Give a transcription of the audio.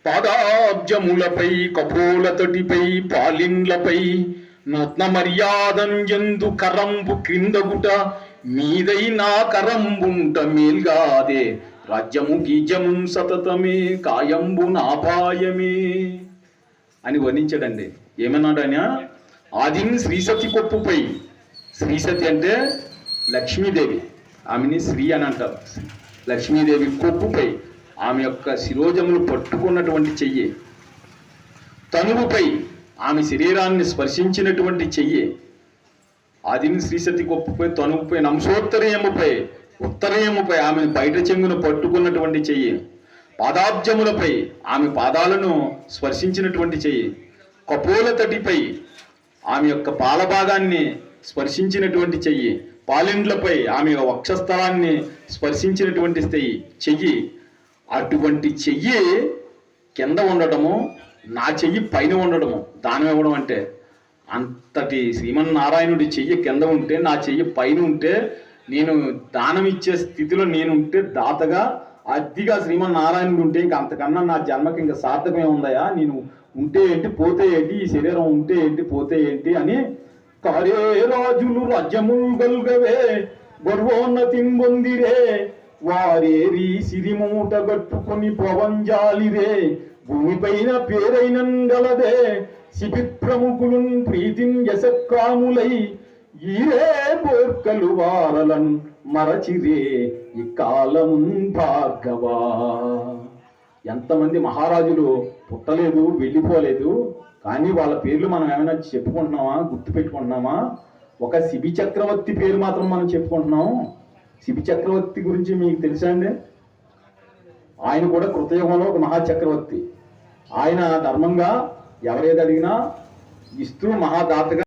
పాదాబ్జములపై కపోలతటిపై పాలిండ్లపై నూత్న మర్యాదం ఎందు కరంబు క్రిందగుట మీదై నా కరంబుంట మేల్గాదే రాజ్యము గీజము సతతమే కాయంబు నాపాయమే అని వర్ణించాడండి. ఏమన్నాడు ఆయన? ఆదిని శ్రీసతి కొప్పుపై, శ్రీసతి అంటే లక్ష్మీదేవి, ఆమెని శ్రీ అని అంటారు. లక్ష్మీదేవి కొప్పుపై ఆమె యొక్క శిరోజములు పట్టుకున్నటువంటి చెయ్యి, తనువుపై ఆమె శరీరాన్ని స్పర్శించినటువంటి చెయ్యి, ఆదిని శ్రీసతి కొప్పుపై తనువుపై నంసోత్తరయముపై ఉత్తరయముపై ఆమె బయట చెంగును పట్టుకున్నటువంటి చెయ్యి, పాదాబ్జములపై ఆమె పాదాలను స్పర్శించినటువంటి చెయ్యి, కపోల తటిపై ఆమె యొక్క పాలభాగాన్ని స్పర్శించినటువంటి చెయ్యి, పాలిండ్లపై ఆమె వక్షస్థలాన్ని స్పర్శించినటువంటి చెయ్యి. అటువంటి చెయ్యి కింద ఉండటము, నా చెయ్యి పైన ఉండడము దానం ఇవ్వడం అంటే. అంతటి శ్రీమన్నారాయణుడి చెయ్యి కింద ఉంటే, నా చెయ్యి పైన ఉంటే, నేను దానం ఇచ్చే స్థితిలో నేను ఉంటే, దాతగా అద్దిగా శ్రీమన్నారాయణుడు ఉంటే ఇంక అంతకన్నా నా జన్మకి ఇంకా సార్థకమే ఉందయా, నేను ఉంటే ఏంటి పోతే ఏంటి, ఈ శరీరం ఉంటే ఏంటి పోతే ఏంటి అని కారే రాజులు రాజ్యములు గల్గవే గర్వోన్నతిం పొందిరే వారేరి సిరిమూట గట్టుకొని పవంజాలిరే భూమిపైన పేరైనంగలదే శిబి ప్రముఖులు ప్రీతిం యశక్రాములై ఈరే పోర్కలు వారలన్ మరచిరే ఈ కాలం భార్గవా. ఎంతమంది మహారాజులు పుట్టలేదు, వెళ్ళిపోలేదు, కానీ వాళ్ళ పేర్లు మనం ఏమైనా చెప్పుకుంటున్నామా, గుర్తు పెట్టుకుంటున్నామా? ఒక శిబి చక్రవర్తి పేరు మాత్రం మనం చెప్పుకుంటున్నాం. శిబి చక్రవర్తి గురించి మీకు తెలుసా అండి? ఆయన కూడా కృతయుగంలో ఒక మహాచక్రవర్తి. ఆయన ధర్మంగా ఎవరేది అడిగినా ఇస్తూ మహాదాతగా